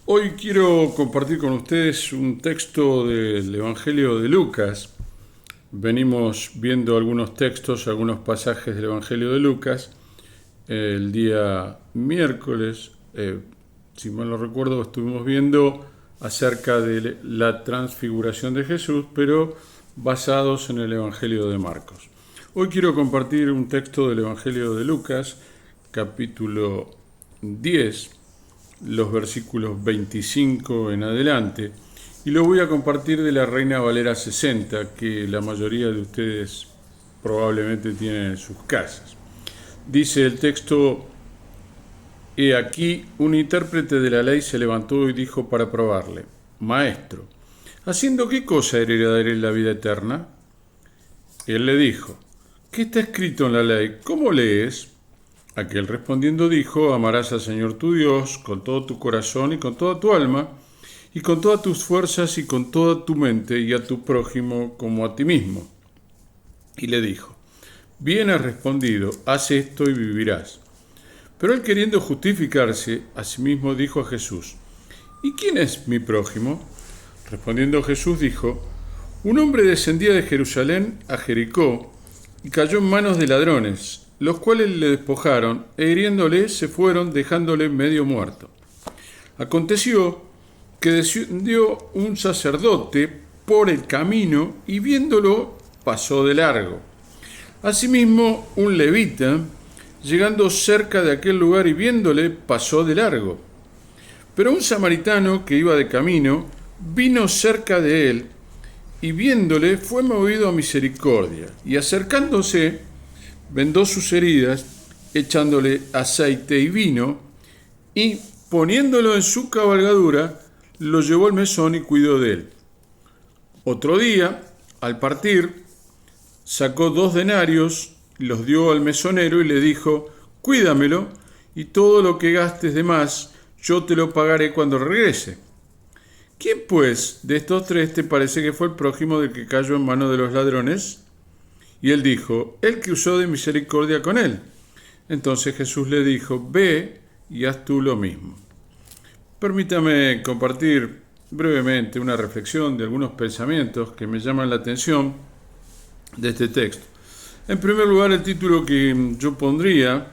Hoy quiero compartir con ustedes un texto del Evangelio de Lucas. Venimos viendo algunos textos, algunos pasajes del Evangelio de Lucas. El día miércoles, si mal no recuerdo, estuvimos viendo acerca de la transfiguración de Jesús, pero basados en el Evangelio de Marcos. Hoy quiero compartir un texto del Evangelio de Lucas, capítulo 10, los versículos 25 en adelante, y lo voy a compartir de la Reina Valera 60, que la mayoría de ustedes probablemente tienen en sus casas. Dice el texto: He aquí, un intérprete de la ley se levantó y dijo para probarle: Maestro, ¿haciendo qué cosa heredaré la vida eterna? Él le dijo: ¿Qué está escrito en la ley? ¿Cómo lees? Aquel respondiendo dijo: Amarás al Señor tu Dios con todo tu corazón y con toda tu alma, y con todas tus fuerzas y con toda tu mente, y a tu prójimo como a ti mismo. Y le dijo: Bien has respondido, haz esto y vivirás. Pero él, queriendo justificarse, asimismo dijo a Jesús: ¿Y quién es mi prójimo? Respondiendo Jesús dijo: Un hombre descendía de Jerusalén a Jericó y cayó en manos de ladrones, los cuales le despojaron, e hiriéndole se fueron, dejándole medio muerto. Aconteció que descendió un sacerdote por el camino, y viéndolo pasó de largo. Asimismo, un levita, llegando cerca de aquel lugar y viéndole, pasó de largo. Pero un samaritano que iba de camino, vino cerca de él, y viéndole fue movido a misericordia, y acercándose, vendó sus heridas, echándole aceite y vino, y poniéndolo en su cabalgadura, lo llevó al mesón y cuidó de él. Otro día, al partir, sacó 2 denarios, los dio al mesonero y le dijo: Cuídamelo, y todo lo que gastes de más, yo te lo pagaré cuando regrese. ¿Quién, pues, de estos 3 te parece que fue el prójimo del que cayó en manos de los ladrones? Y él dijo: el que usó de misericordia con él. Entonces Jesús le dijo: Ve y haz tú lo mismo. Permítame compartir brevemente una reflexión de algunos pensamientos que me llaman la atención de este texto. En primer lugar, el título que yo pondría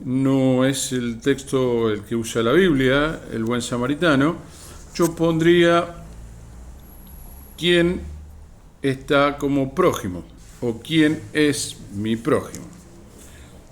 no es el texto el que usa la Biblia, el buen samaritano. Yo pondría: ¿quién está como prójimo? ¿O quién es mi prójimo?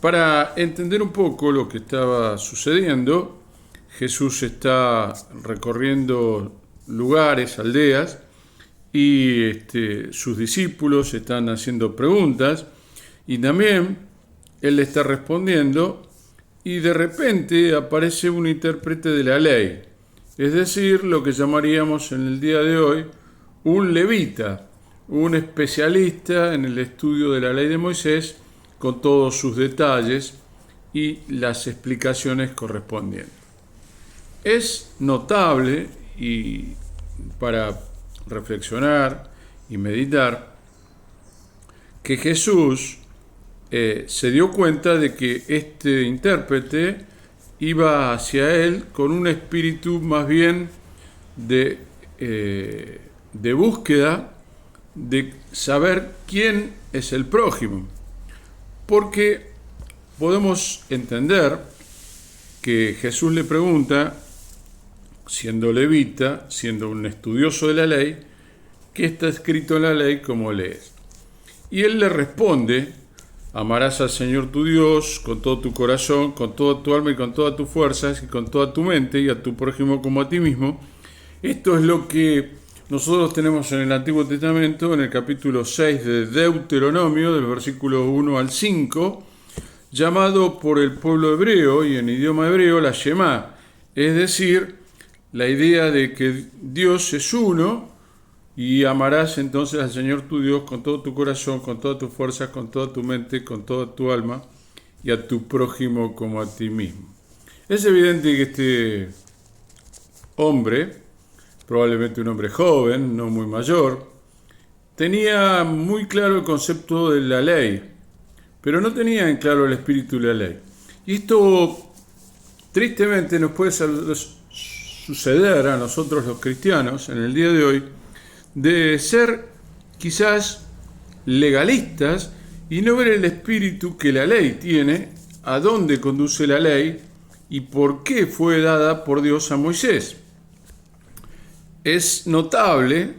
Para entender un poco lo que estaba sucediendo, Jesús está recorriendo lugares, aldeas, y sus discípulos están haciendo preguntas, y también él está respondiendo, y de repente aparece un intérprete de la ley, es decir, lo que llamaríamos en el día de hoy un levita, un especialista en el estudio de la ley de Moisés, con todos sus detalles y las explicaciones correspondientes. Es notable, y para reflexionar y meditar, que Jesús se dio cuenta de que este intérprete iba hacia él con un espíritu más bien de búsqueda, de saber quién es el prójimo. Porque podemos entender que Jesús le pregunta, siendo levita, siendo un estudioso de la ley, ¿qué está escrito en la ley? ¿Cómo lees? Y él le responde: amarás al Señor tu Dios con todo tu corazón, con toda tu alma y con todas tus fuerzas y con toda tu mente, y a tu prójimo como a ti mismo. Esto es lo que nosotros tenemos en el Antiguo Testamento, en el capítulo 6 de Deuteronomio, del versículo 1 al 5, llamado por el pueblo hebreo y en idioma hebreo la Shema, es decir, la idea de que Dios es uno, y amarás entonces al Señor tu Dios con todo tu corazón, con todas tus fuerzas, con toda tu mente, con toda tu alma, y a tu prójimo como a ti mismo. Es evidente que este hombre, probablemente un hombre joven, no muy mayor, tenía muy claro el concepto de la ley, pero no tenía en claro el espíritu de la ley. Y esto tristemente nos puede suceder a nosotros los cristianos en el día de hoy de ser quizás legalistas y no ver el espíritu que la ley tiene, a dónde conduce la ley y por qué fue dada por Dios a Moisés. Es notable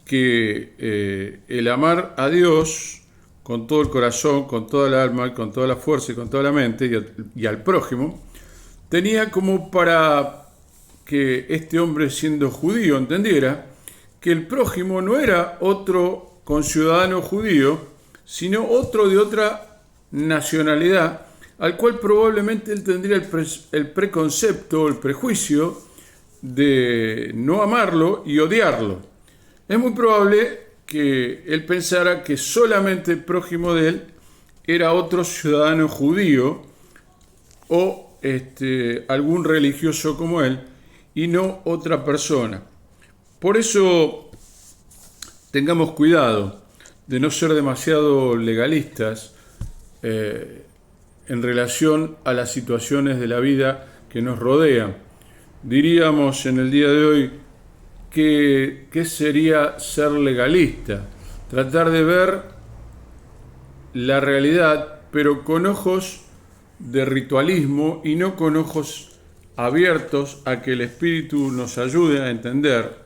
que el amar a Dios con todo el corazón, con toda el alma, con toda la fuerza y con toda la mente y al prójimo, tenía como para que este hombre, siendo judío, entendiera que el prójimo no era otro conciudadano judío, sino otro de otra nacionalidad, al cual probablemente él tendría el preconcepto, el prejuicio de no amarlo y odiarlo. Es muy probable que él pensara que solamente el prójimo de él era otro ciudadano judío o algún religioso como él y no otra persona. Por eso tengamos cuidado de no ser demasiado legalistas en relación a las situaciones de la vida que nos rodean. Diríamos en el día de hoy que sería ser legalista, tratar de ver la realidad, pero con ojos de ritualismo y no con ojos abiertos a que el Espíritu nos ayude a entender,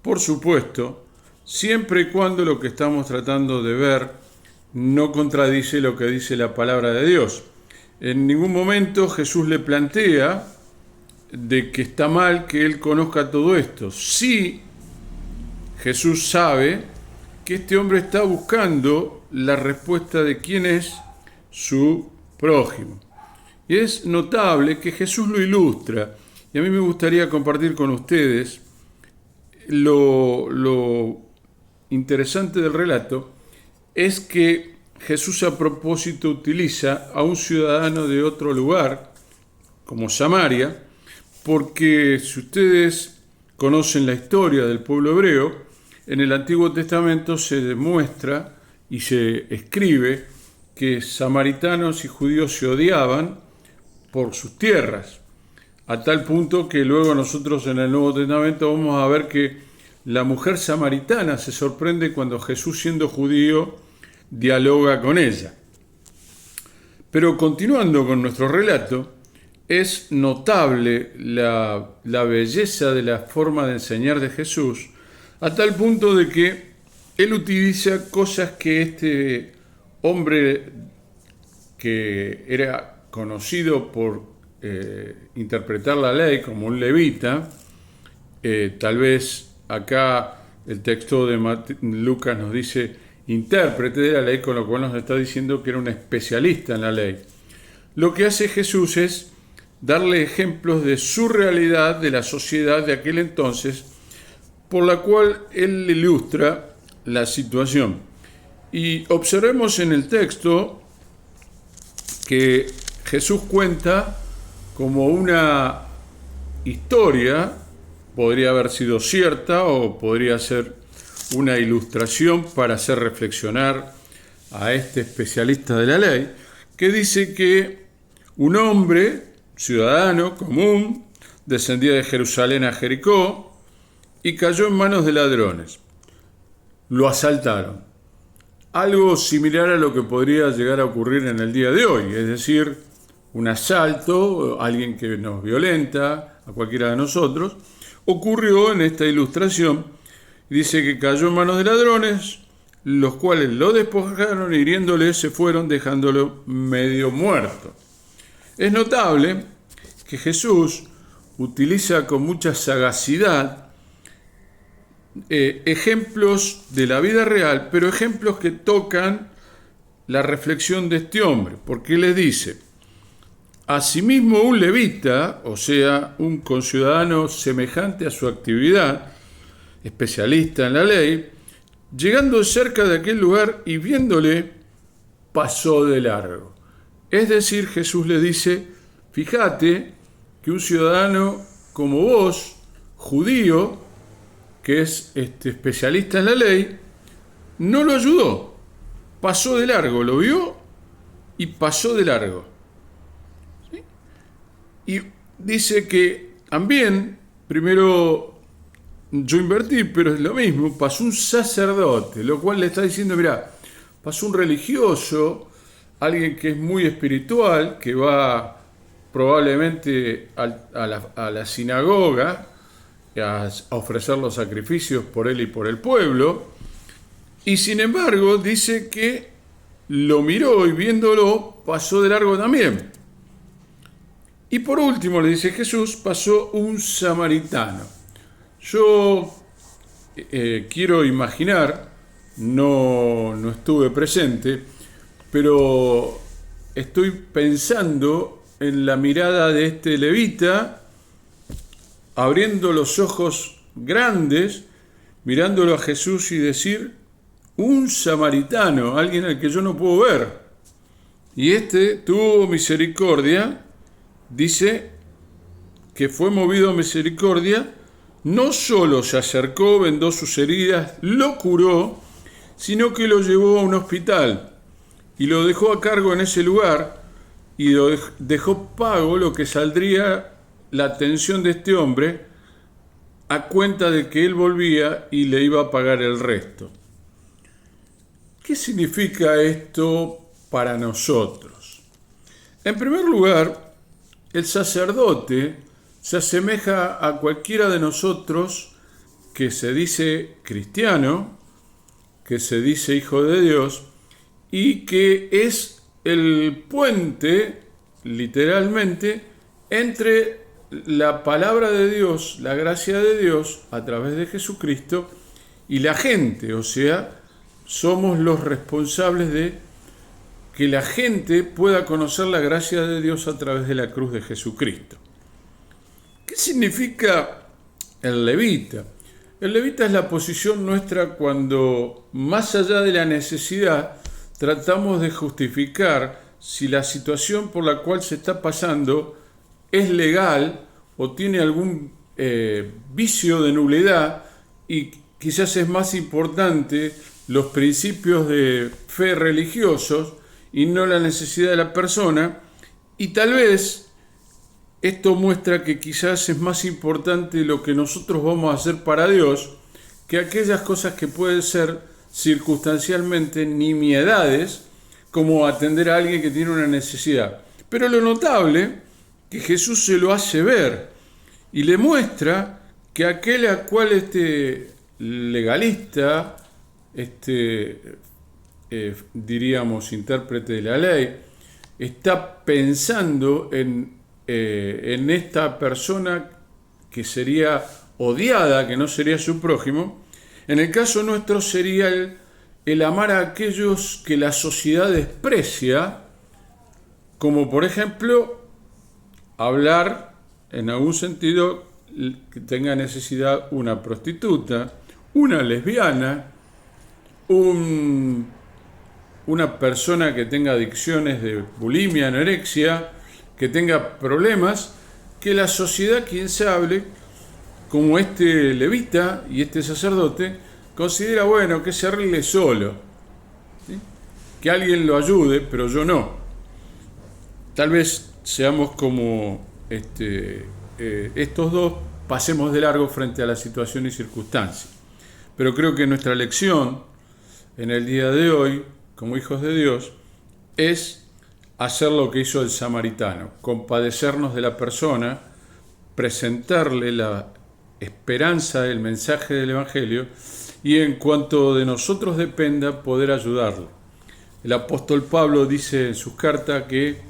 por supuesto, siempre y cuando lo que estamos tratando de ver no contradice lo que dice la palabra de Dios. En ningún momento Jesús le plantea de que está mal que él conozca todo esto. Sí, Jesús sabe que este hombre está buscando la respuesta de quién es su prójimo. Y es notable que Jesús lo ilustra. Y a mí me gustaría compartir con ustedes lo interesante del relato es que Jesús a propósito utiliza a un ciudadano de otro lugar, como Samaria, porque si ustedes conocen la historia del pueblo hebreo, en el Antiguo Testamento se demuestra y se escribe que samaritanos y judíos se odiaban por sus tierras, a tal punto que luego nosotros en el Nuevo Testamento vamos a ver que la mujer samaritana se sorprende cuando Jesús, siendo judío, dialoga con ella. Pero continuando con nuestro relato, es notable la belleza de la forma de enseñar de Jesús, a tal punto de que él utiliza cosas que este hombre que era conocido por interpretar la ley como un levita, tal vez acá el texto de Lucas nos dice intérprete de la ley, con lo cual nos está diciendo que era un especialista en la ley. Lo que hace Jesús es darle ejemplos de su realidad, de la sociedad de aquel entonces, por la cual él ilustra la situación. Y observemos en el texto que Jesús cuenta como una historia, podría haber sido cierta o podría ser una ilustración para hacer reflexionar a este especialista de la ley, que dice que un hombre, ciudadano común, descendía de Jerusalén a Jericó y cayó en manos de ladrones. Lo asaltaron. Algo similar a lo que podría llegar a ocurrir en el día de hoy, es decir, un asalto, alguien que nos violenta, a cualquiera de nosotros, ocurrió en esta ilustración. Dice que cayó en manos de ladrones, los cuales lo despojaron, hiriéndole, se fueron, dejándolo medio muerto. Es notable que Jesús utiliza con mucha sagacidad ejemplos de la vida real, pero ejemplos que tocan la reflexión de este hombre, porque le dice: asimismo un levita, o sea, un conciudadano semejante a su actividad, especialista en la ley, llegando cerca de aquel lugar y viéndole, pasó de largo. Es decir, Jesús le dice: fíjate que un ciudadano como vos, judío, que es especialista en la ley, no lo ayudó, pasó de largo, lo vio y pasó de largo. ¿Sí? Y dice que también Primero, yo invertí, pero es lo mismo, pasó un sacerdote, lo cual le está diciendo, mira, pasó un religioso, alguien que es muy espiritual, que va probablemente a la sinagoga a ofrecer los sacrificios por él y por el pueblo, y sin embargo dice que lo miró y viéndolo pasó de largo también. Y por último, le dice Jesús, pasó un samaritano. Yo quiero imaginar, no estuve presente, pero estoy pensando en la mirada de este levita, abriendo los ojos grandes, mirándolo a Jesús y decir, un samaritano, alguien al que yo no puedo ver. Y este tuvo misericordia, dice que fue movido a misericordia, no solo se acercó, vendó sus heridas, lo curó, sino que lo llevó a un hospital y lo dejó a cargo en ese lugar y lo dejó pago lo que saldría la atención de este hombre a cuenta de que él volvía y le iba a pagar el resto. ¿Qué significa esto para nosotros? En primer lugar, el sacerdote se asemeja a cualquiera de nosotros que se dice cristiano, que se dice hijo de Dios y que es el puente, literalmente, entre la palabra de Dios, la gracia de Dios a través de Jesucristo y la gente, o sea, somos los responsables de que la gente pueda conocer la gracia de Dios a través de la cruz de Jesucristo. ¿Qué significa el levita? El levita es la posición nuestra cuando, más allá de la necesidad, tratamos de justificar si la situación por la cual se está pasando es legal o tiene algún vicio de nulidad y quizás es más importante los principios de fe religiosos y no la necesidad de la persona, y tal vez esto muestra que quizás es más importante lo que nosotros vamos a hacer para Dios que aquellas cosas que pueden ser circunstancialmente nimiedades, como atender a alguien que tiene una necesidad. Pero lo notable, que Jesús se lo hace ver y le muestra que aquel a cual este legalista, diríamos intérprete de la ley, está pensando en esta persona que sería odiada, que no sería su prójimo. En el caso nuestro sería el amar a aquellos que la sociedad desprecia, como por ejemplo hablar en algún sentido que tenga necesidad una prostituta, una lesbiana, una persona que tenga adicciones de bulimia, anorexia, que tenga problemas, que la sociedad, quien sabe, como este levita y este sacerdote, considera bueno que se arregle solo, ¿sí? Que alguien lo ayude, pero yo no. Tal vez seamos como estos dos, pasemos de largo frente a la situación y circunstancia. Pero creo que nuestra lección en el día de hoy, como hijos de Dios, es hacer lo que hizo el samaritano, compadecernos de la persona, presentarle la esperanza del mensaje del Evangelio y en cuanto de nosotros dependa poder ayudarle. El apóstol Pablo dice en sus cartas que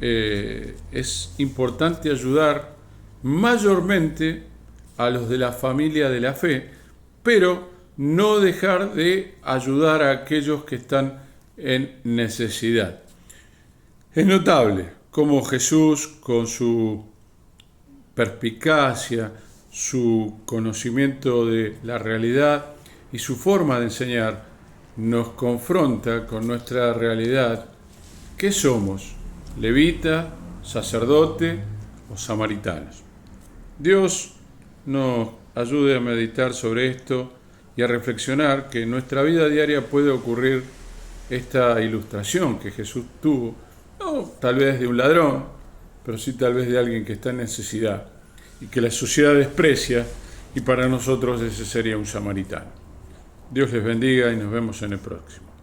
es importante ayudar mayormente a los de la familia de la fe, pero no dejar de ayudar a aquellos que están en necesidad. Es notable cómo Jesús, con su perspicacia, su conocimiento de la realidad y su forma de enseñar, nos confronta con nuestra realidad. ¿Qué somos? ¿Levita, sacerdote o samaritanos? Dios nos ayude a meditar sobre esto y a reflexionar que en nuestra vida diaria puede ocurrir esta ilustración que Jesús tuvo, no tal vez de un ladrón, pero sí tal vez de alguien que está en necesidad. y que la sociedad desprecia, y para nosotros ese sería un samaritano. Dios les bendiga y nos vemos en el próximo.